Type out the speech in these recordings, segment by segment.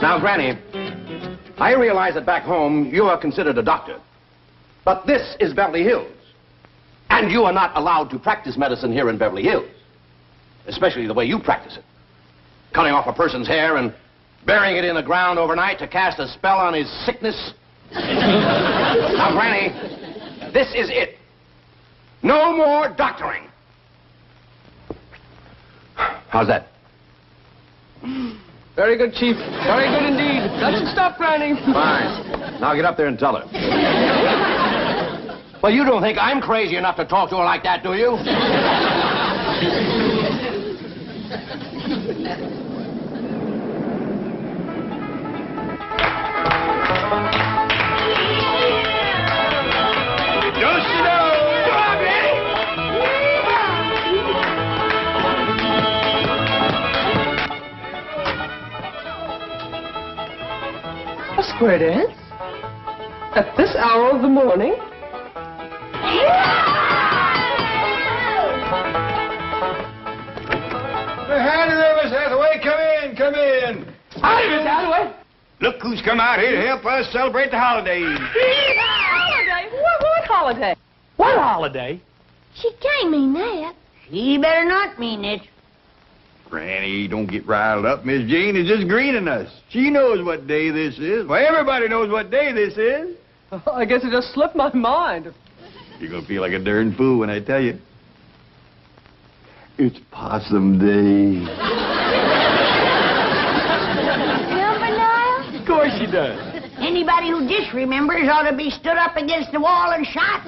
Now, Granny, I realize that back home you are considered a doctor. But this is Beverly Hills. And you are not allowed to practice medicine here in Beverly Hills. Especially the way you practice it. Cutting off a person's hair and burying it in the ground overnight to cast a spell on his sickness. Now, Granny, this is it. No more doctoring. How's that? Very good, Chief. Very good indeed. That should stop, Granny. Fine. Now get up there and tell her. Well, you don't think I'm crazy enough to talk to her like that, do you? A square dance? At this hour of the morning? Howdy there, Miss Hathaway. Come in. Howdy, Miss Hathaway. Look who's come out here to help us celebrate the holidays. Holiday? What holiday? What holiday? She can't mean that. She better not mean it. Granny, don't get riled up. Miss Jane is just greening us. She knows what day this is. Well, everybody knows what day this is. Oh, I guess it just slipped my mind. You're going to feel like a darn fool when I tell you. It's Possum Day. Remember, Niall? Of course she does. Anybody who disremembers ought to be stood up against the wall and shot.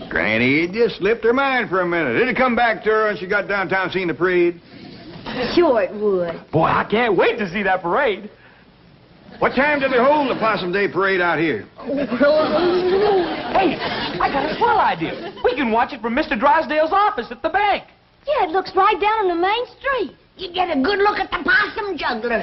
Granny, it just slipped her mind for a minute. It'd come back to her when she got downtown seeing the parade. Sure it would. Boy, I can't wait to see that parade. What time do they hold the Possum Day parade out here? Hey, I got a swell idea. We can watch it from Mr. Drysdale's office at the bank. Yeah, it looks right down on the main street. You get a good look at the possum juggler.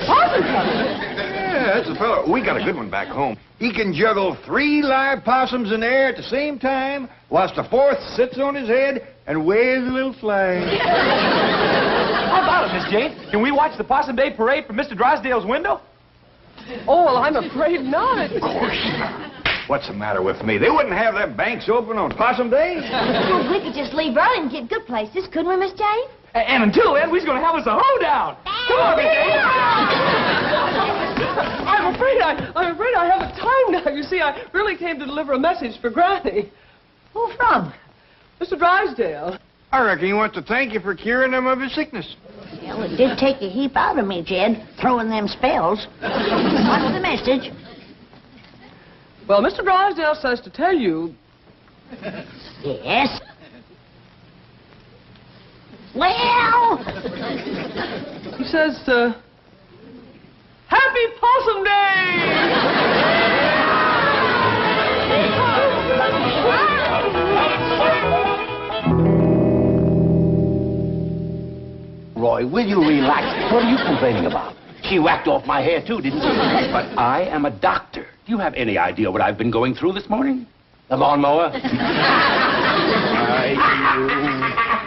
Possum juggler? Yeah, that's the fellow. We got a good one back home. He can juggle 3 live possums in the air at the same time, whilst the 4th sits on his head and waves a little flag. How about it, Miss Jane? Can we watch the Possum Day parade from Mr. Drysdale's window? Oh, well, I'm afraid not. Of course not. What's the matter with me? They wouldn't have their banks open on Possum Day. Well, we could just leave early and get good places, couldn't we, Miss Jane? And until then, we're going to have us a hoedown. Come on, Miss Jane. I'm afraid I haven't time now. You see, I really came to deliver a message for Granny. Who from? Mr. Drysdale. I reckon he wants to thank you for curing him of his sickness. Well, it did take a heap out of me, Jed, throwing them spells. What's the message? Well, Mr. Drysdale says to tell you... Yes? Well... He says, Happy Possum Day! Roy, will you relax? What are you complaining about? She whacked off my hair, too, didn't she? But I am a doctor. Do you have any idea what I've been going through this morning? The lawnmower?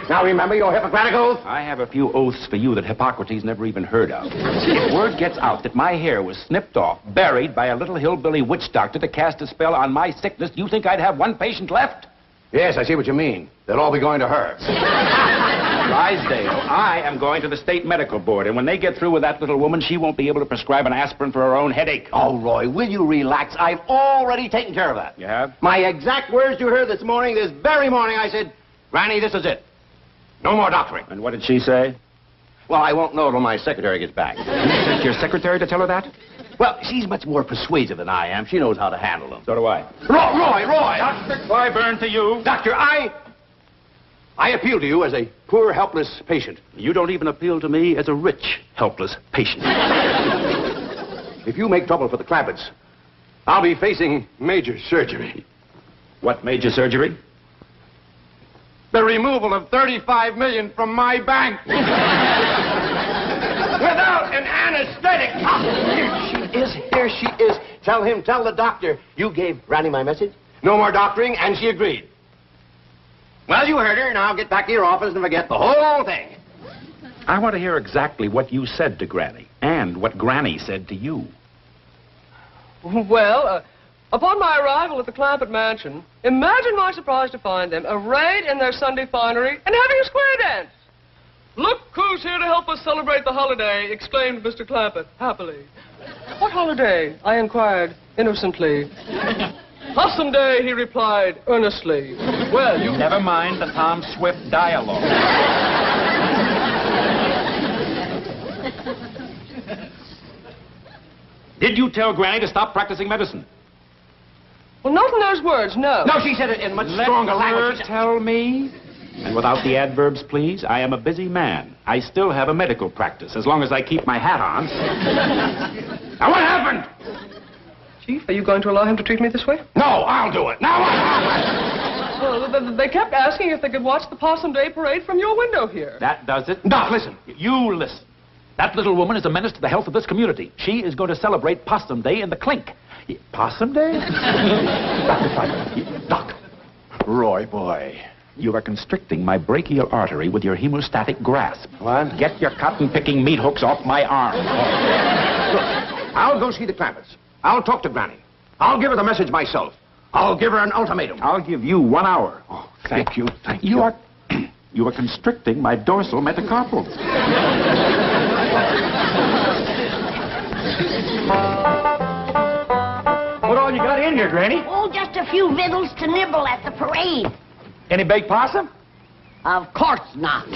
Now remember your Hippocratic oath? I have a few oaths for you that Hippocrates never even heard of. If word gets out that my hair was snipped off, buried by a little hillbilly witch doctor to cast a spell on my sickness, do you think I'd have one patient left? Yes, I see what you mean. They'll all be going to her. Drysdale, I am going to the state medical board, and when they get through with that little woman, she won't be able to prescribe an aspirin for her own headache. Oh, Roy, will you relax? I've already taken care of that. You have? My exact words you heard this morning, this very morning, I said, Granny, this is it. No more doctoring. And what did she say? Well, I won't know till my secretary gets back. You sent your secretary to tell her that? Well, she's much more persuasive than I am. She knows how to handle them. So do I. Roy! Dr. Clyburn to you. Doctor, I appeal to you as a poor, helpless patient. You don't even appeal to me as a rich, helpless patient. If you make trouble for the Clampetts, I'll be facing major surgery. What major surgery? The removal of $35 million from my bank. Without an anesthetic. Here she is. Tell the doctor you gave Granny my message. No more doctoring, and she agreed. Well, you heard her. Now get back to your office and forget the whole thing. I want to hear exactly what you said to Granny and what Granny said to you. Well, upon my arrival at the Clampett mansion, imagine my surprise to find them arrayed in their Sunday finery and having a square dance. "Look who's here to help us celebrate the holiday," exclaimed Mr. Clampett happily. "What holiday?" I inquired innocently. "Possum Day," he replied earnestly. "Well, you..." Never mind the Tom Swift dialogue. Did you tell Granny to stop practicing medicine? Well, not in those words, no. No, she said it in much stronger language. Let her tell me. And without the adverbs, please. I am a busy man. I still have a medical practice, as long as I keep my hat on. Now, what happened? Chief, are you going to allow him to treat me this way? No, I'll do it. Now, what happened? Well, they kept asking if they could watch the Possum Day parade from your window here. That does it. Doc, listen. You listen. That little woman is a menace to the health of this community. She is going to celebrate Possum Day in the clink. Possum Day? Dr. Clyburn. Doc. Roy, boy. You are constricting my brachial artery with your hemostatic grasp. What? Get your cotton-picking meat hooks off my arm. Look, I'll go see the Clampetts. I'll talk to Granny. I'll give her the message myself. I'll give her an ultimatum. I'll give you 1 hour. Oh, thank you. Thank you. You are constricting my dorsal metacarpals. What all you got in here, Granny? Oh, just a few victuals to nibble at the parade. Any baked possum? Of course not.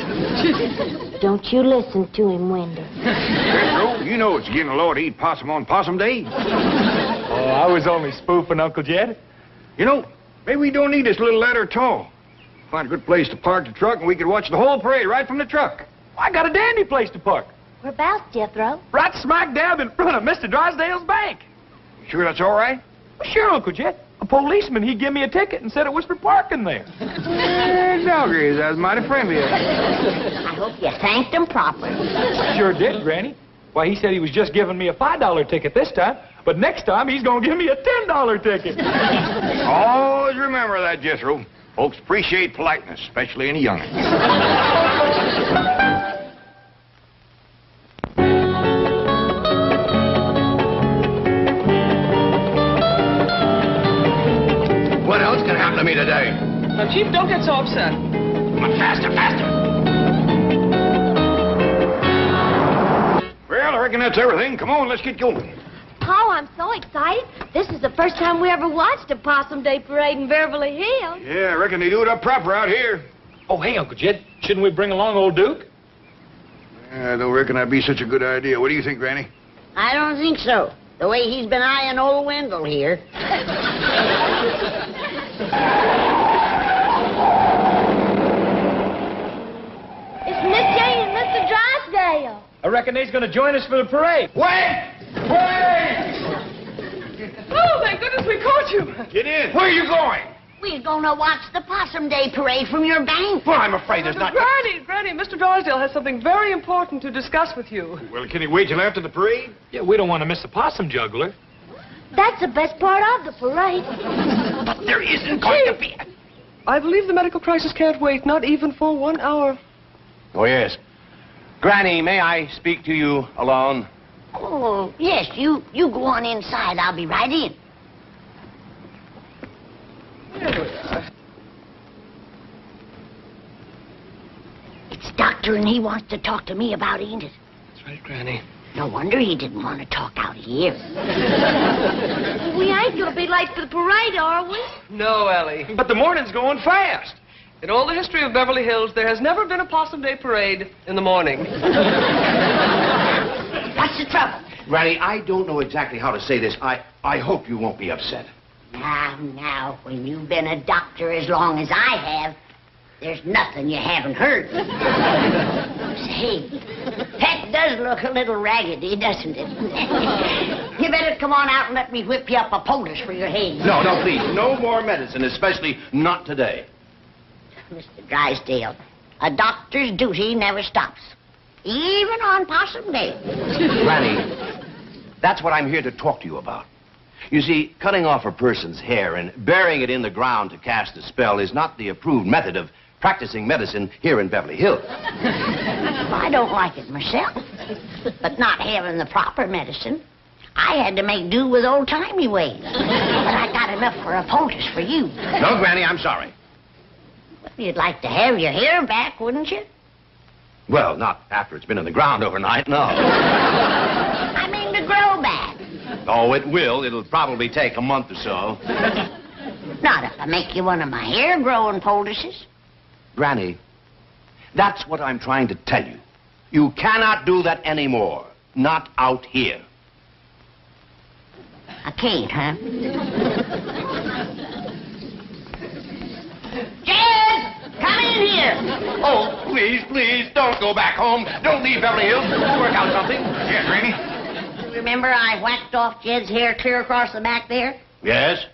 Don't you listen to him, Wendell. Jethro, you know it's against the law to eat possum on Possum Day. Oh, I was only spoofing, Uncle Jed. You know, maybe we don't need this little ladder at all. Find a good place to park the truck, and we could watch the whole parade right from the truck. I got a dandy place to park. Whereabouts, Jethro? Right smack dab in front of Mr. Drysdale's bank. You sure that's all right? Well, sure, Uncle Jed. A policeman, he gave me a ticket and said it was for parking there. Doggies, that was mighty friendly. I hope you thanked him properly. Sure did, Granny. Why, he said he was just giving me a $5 ticket this time, but next time he's going to give me a $10 ticket. Always remember that, Jethro. Folks appreciate politeness, especially in a young'un. What else can happen to me today? Now, Chief, don't get so upset. Come on, faster, faster. Well, I reckon that's everything. Come on, let's get going. Oh, I'm so excited. This is the first time we ever watched a Possum Day parade in Beverly Hills. Yeah, I reckon they do it up proper out here. Oh, hey, Uncle Jed, shouldn't we bring along old Duke? I don't reckon that'd be such a good idea. What do you think, Granny? I don't think so. The way he's been eyeing old Wendell here. It's Miss Jane and Mr. Drysdale. I reckon they's going to join us for the parade. Wait! Wait! Oh, thank goodness we caught you. Get in. Where are you going? We're gonna watch the Possum Day parade from your bank. Well, I'm afraid there's not... Granny, Mr. Drysdale has something very important to discuss with you. Well, can he wait till after the parade? Yeah, we don't want to miss the possum juggler. That's the best part of the parade. But there isn't going to be... I believe the medical crisis can't wait, not even for 1 hour. Oh, yes. Granny, may I speak to you alone? Oh, yes, you go on inside. I'll be right in. There we are. It's Doctor, and he wants to talk to me about it, ain't it? That's right, Granny. No wonder he didn't want to talk out here. We ain't gonna be late for the parade, are we? No, Ellie. But the morning's going fast. In all the history of Beverly Hills, there has never been a Possum Day parade in the morning. What's the trouble? Granny, I don't know exactly how to say this. I hope you won't be upset. Now, when you've been a doctor as long as I have, there's nothing you haven't heard. Say, that does look a little raggedy, doesn't it? You better come on out and let me whip you up a poultice for your head. No, please. No more medicine, especially not today. Mr. Drysdale, a doctor's duty never stops, even on Possum Day. Granny, that's what I'm here to talk to you about. You see, cutting off a person's hair and burying it in the ground to cast a spell is not the approved method of practicing medicine here in Beverly Hills. I don't like it myself, but not having the proper medicine, I had to make do with old-timey ways. But I got enough for a poultice for you. No, Granny, I'm sorry. Well, you'd like to have your hair back, wouldn't you? Well, not after it's been in the ground overnight, no. I mean to grow back. Oh, it will. It'll probably take a month or so. Not if I make you one of my hair-growing poultices. Granny, that's what I'm trying to tell you. You cannot do that anymore. Not out here. I can't, huh? Jed! Come in here! Oh, please, don't go back home. Don't leave Beverly Hills. We'll work out something. Yeah, Granny? Remember I whacked off Jed's hair clear across the back there? Yes?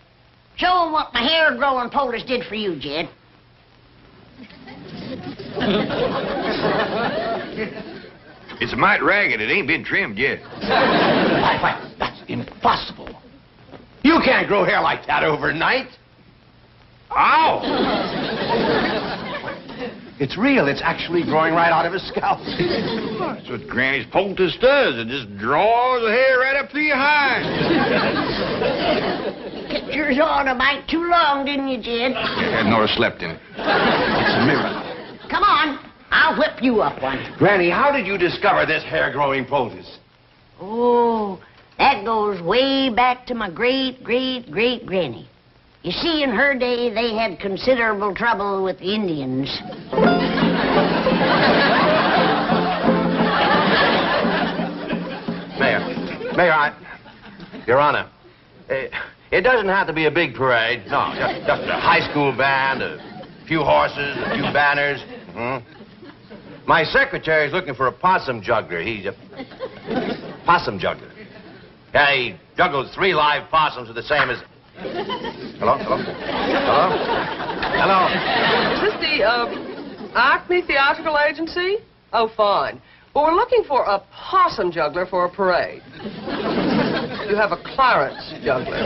Show him what my hair-growing poultice did for you, Jed. It's a mite ragged. It ain't been trimmed yet. Why, that's impossible. You can't grow hair like that overnight. Ow! It's real. It's actually growing right out of his scalp. That's what Granny's poultice does. It just draws the hair right up through your hind. Kept yours on a mite too long, didn't you, Jed? Yeah, Nora slept in it. It's a miracle. Come on. I'll whip you up one. Granny, how did you discover this hair-growing poultice? Oh, that goes way back to my great-great-great-granny. You see, in her day, they had considerable trouble with the Indians. Mayor, Your Honor, it doesn't have to be a big parade. No, just a high school band, a few horses, a few banners. My secretary's looking for a possum juggler. He's a possum juggler. Yeah, he juggles 3 live possums with the same as... Hello? Is this the, Acme Theatrical Agency? Oh, fine. Well, we're looking for a possum juggler for a parade. You have a Clarence juggler.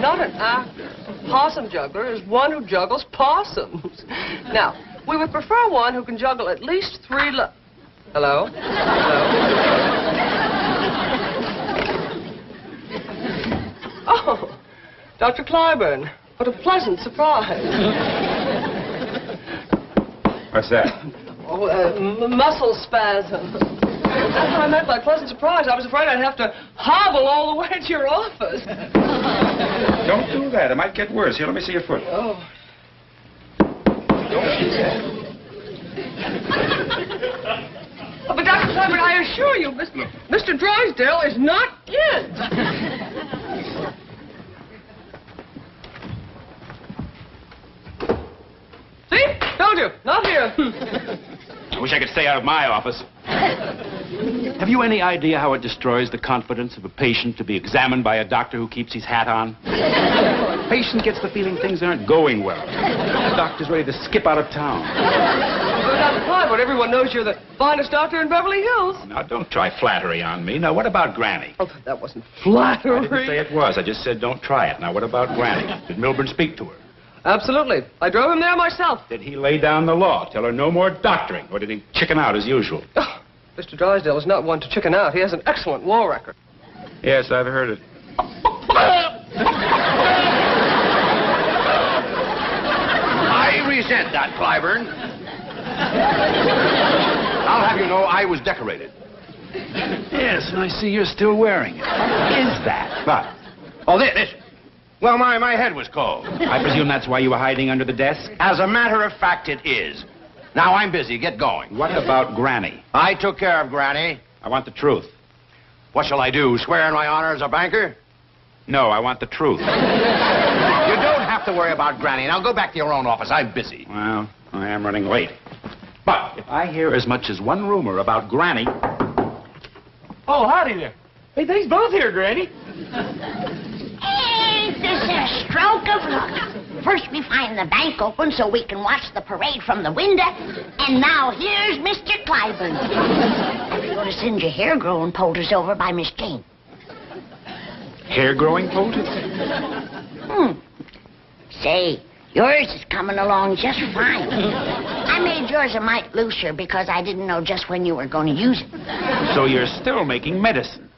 Not an actor. A possum juggler is one who juggles possums. Now, we would prefer one who can juggle at least 3 Hello? Oh, Dr. Clyburn, what a pleasant surprise. What's that? Oh, muscle spasm. That's what I meant by pleasant surprise. I was afraid I'd have to hobble all the way to your office. Don't do that. It might get worse. Here, let me see your foot. Oh. Don't do that. Oh, but Dr. Clyburn, I assure you, Mr. Drysdale is not in. See? Told you. Not here. I wish I could stay out of my office. Have you any idea how it destroys the confidence of a patient to be examined by a doctor who keeps his hat on? The patient gets the feeling things aren't going well. The doctor's ready to skip out of town. Well, Dr. Clyburn, everyone knows you're the finest doctor in Beverly Hills. Now, don't try flattery on me. Now, what about Granny? Oh, that wasn't flattery. I didn't say it was. I just said don't try it. Now, what about Granny? Did Milburn speak to her? Absolutely. I drove him there myself. Did he lay down the law? Tell her no more doctoring? Or did he chicken out as usual? Oh, Mr. Drysdale is not one to chicken out. He has an excellent law record. Yes, I've heard it. I resent that, Clyburn. I'll have you know I was decorated. Yes, and I see you're still wearing it. What is that? What? Oh, this. Well, my head was cold. I presume that's why you were hiding under the desk? As a matter of fact, it is. Now, I'm busy. Get going. What about Granny? I took care of Granny. I want the truth. What shall I do, swear in my honor as a banker? No, I want the truth. You don't have to worry about Granny. Now, go back to your own office. I'm busy. Well, I am running late. But if I hear as much as one rumor about Granny... Oh, howdy there. Hey, they's both here, Granny. Ain't this a stroke of luck? First we find the bank open so we can watch the parade from the window, and now here's Mr. Clyburn. I'm going to send your hair-growing poultice over by Miss Jane. Hair-growing poultice? Say, yours is coming along just fine. I made yours a mite looser because I didn't know just when you were going to use it. So you're still making medicine?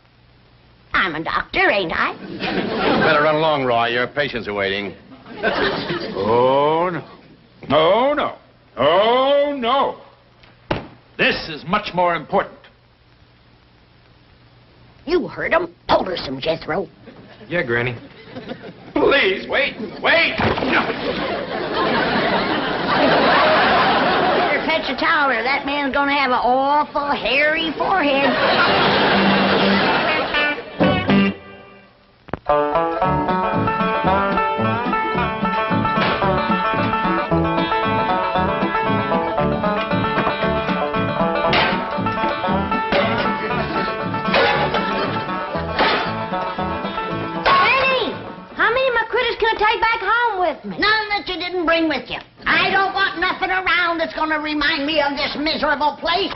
I'm a doctor, ain't I? Better run along, Roy. Your patients are waiting. Oh, no. Oh, no. Oh, no. This is much more important. You heard him. Told her some, Jethro. Yeah, Granny. Please, wait. No. Better fetch a towel or that man's going to have an awful hairy forehead. None that you didn't bring with you. I don't want nothing around that's going to remind me of this miserable place.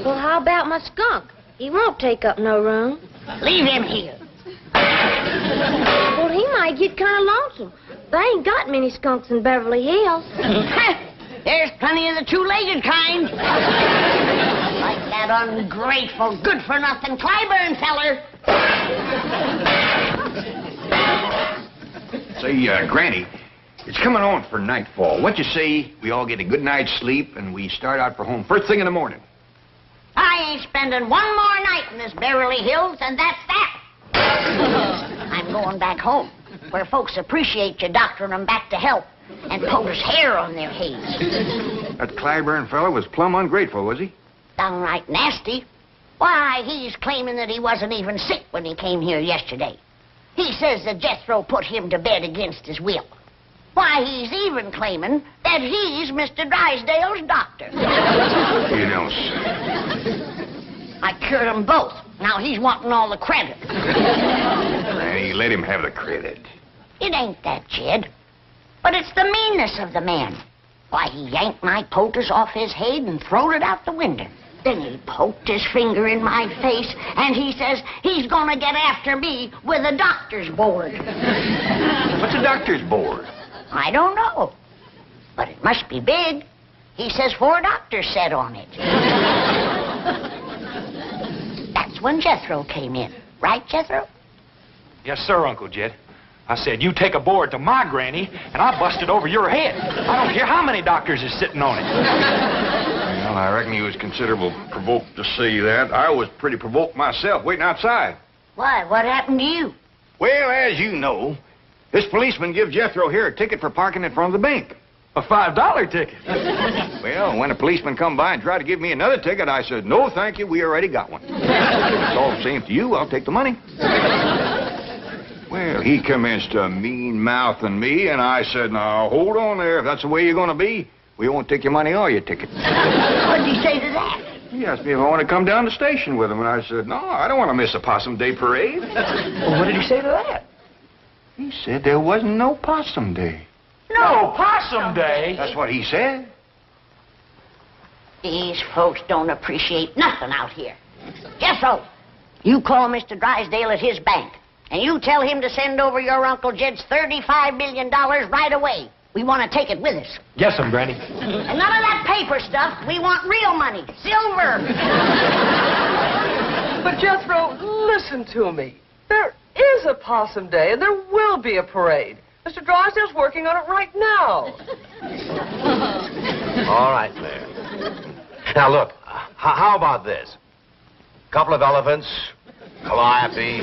Well, how about my skunk? He won't take up no room. Leave him here. Well, he might get kind of lonesome. They ain't got many skunks in Beverly Hills. There's plenty of the two-legged kind. Like that ungrateful, good-for-nothing Clyburn feller. Say, Granny, it's coming on for nightfall. What you say we all get a good night's sleep and we start out for home first thing in the morning? I ain't spending one more night in this Beverly Hills, and that's that. I'm going back home, where folks appreciate you doctoring them back to health and Poter's hair on their heads. That Clyburn fellow was plumb ungrateful, was he? Downright nasty. Why, he's claiming that he wasn't even sick when he came here yesterday. He says that Jethro put him to bed against his will. Why, he's even claiming that he's Mr. Drysdale's doctor. You don't say. I cured them both. Now he's wanting all the credit. Granny, let him have the credit. It ain't that, Jed. But it's the meanness of the man. Why, he yanked my poultice off his head and throwed it out the window. Then he poked his finger in my face, and he says he's gonna get after me with a doctor's board. What's a doctor's board? I don't know. But it must be big. He says 4 doctors sat on it. That's when Jethro came in. Right, Jethro? Yes, sir, Uncle Jed. I said, you take a board to my granny, and I bust it over your head. I don't care how many doctors is sitting on it. Well, I reckon he was considerable provoked to see that. I was pretty provoked myself, waiting outside. Why, what happened to you? Well, as you know, this policeman gives Jethro here a ticket for parking in front of the bank. A $5 ticket. Well, when a policeman come by and tried to give me another ticket, I said, no, thank you, we already got one. If it's all the same to you, I'll take the money. Well, he commenced to mean-mouthing me, and I said, now, hold on there. If that's the way you're going to be, we won't take your money or your ticket. What did he say to that? He asked me if I want to come down to the station with him, and I said, no, I don't want to miss a Possum Day parade. Well, what did he say to that? He said there wasn't no Possum Day. No Possum Day? That's what he said. These folks don't appreciate nothing out here. Jethro, you call Mr. Drysdale at his bank, and you tell him to send over your Uncle Jed's $35 million right away. We want to take it with us. Yes, Granny. And none of that paper stuff. We want real money. Silver. But, Jethro, listen to me. There is a Possum Day, and there will be a parade. Mr. Drysdale's working on it right now. All right, Mayor. Now, look, how about this? A couple of elephants, calliope,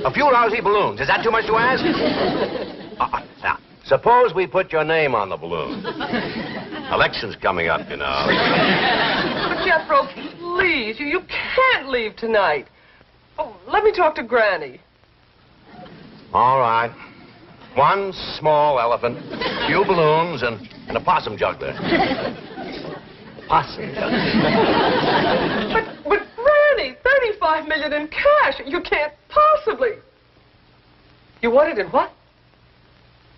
a few lousy balloons. Is that too much to ask? Now, suppose we put your name on the balloon. Election's coming up, you know. But, Jethro, please, you can't leave tonight. Oh, let me talk to Granny. All right. One small elephant, a few balloons, and a possum juggler. Possum juggler. But Granny, $35 million in cash. You can't possibly. You want it in what?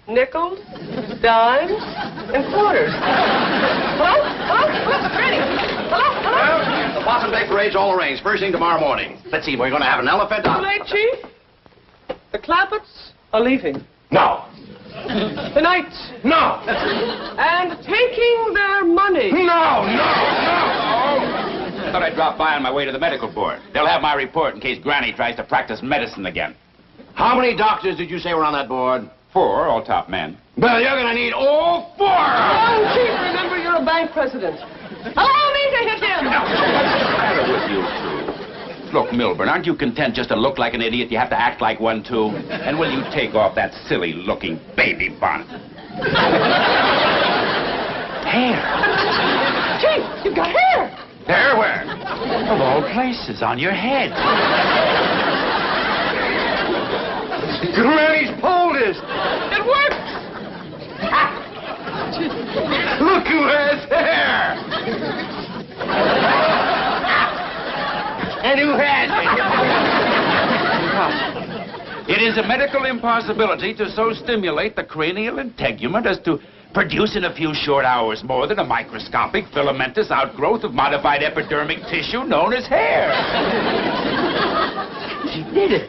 Nickels, dimes, and quarters. Hello? Hello? Hello? Granny? Hello? Hello? Well, the Possum Day parade's all arranged. First thing tomorrow morning. Let's see, we're going to have an elephant. Too late, Chief? The Clampetts are leaving. No. Tonight. No. And taking their money. No. I thought I'd drop by on my way to the medical board. They'll have my report in case Granny tries to practice medicine again. How many doctors did you say were on that board? 4, all top men. Well, you're going to need all 4. Oh, Chief, remember you're a bank president. Allow me to hit him. What's the matter with you two? Look, Milburn, aren't you content just to look like an idiot? You have to act like one, too. And will you take off that silly-looking baby bonnet? Hair. Chief, you've got hair. Hair where? Of all places, on your head. Granny's poultice. It works. Look who has hair. And who has it? It is a medical impossibility to so stimulate the cranial integument as to produce in a few short hours more than a microscopic filamentous outgrowth of modified epidermic tissue known as hair. She did it.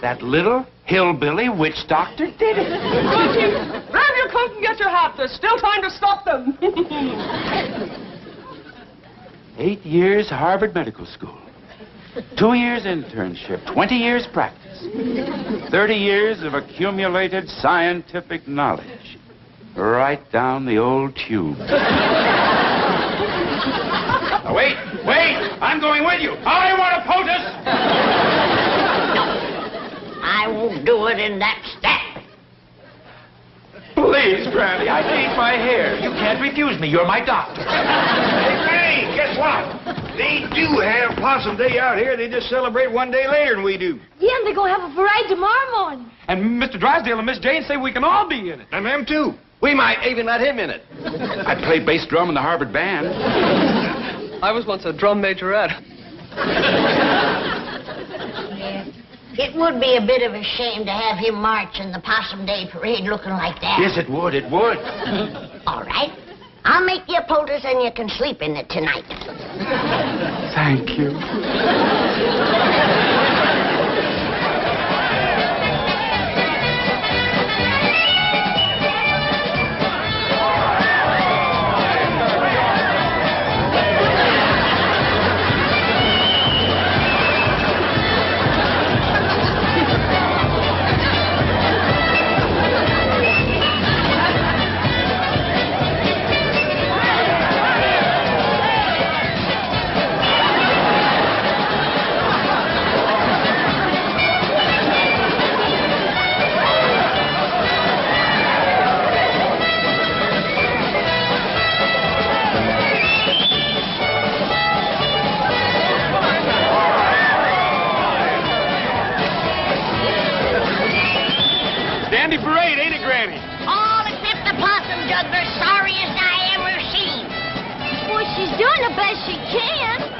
That little hillbilly witch doctor did it. Well, Chief, grab your coat and get your hat. There's still time to stop them. 8 years Harvard Medical School. 2 years internship. 20 years practice. 30 years of accumulated scientific knowledge. Right down the old tube. Oh, wait! I'm going with you. I want a poultice! I won't do it in that step. Please, Granny, I need my hair. You can't refuse me. You're my doctor. Hey, Granny, guess what? They do have Possum Day out here. They just celebrate one day later than we do. Yeah, and they're going to have a parade tomorrow morning. And Mr. Drysdale and Miss Jane say we can all be in it. And them too. We might even let him in it. I play bass drum in the Harvard band. I was once a drum majorette. It would be a bit of a shame to have him march in the Possum Day parade looking like that. Yes, it would. All right. I'll make you a poultice and you can sleep in it tonight. Thank you. Dandy parade, ain't it, Granny? All except the possum juggler, sorriest I ever seen. Well, she's doing the best she can.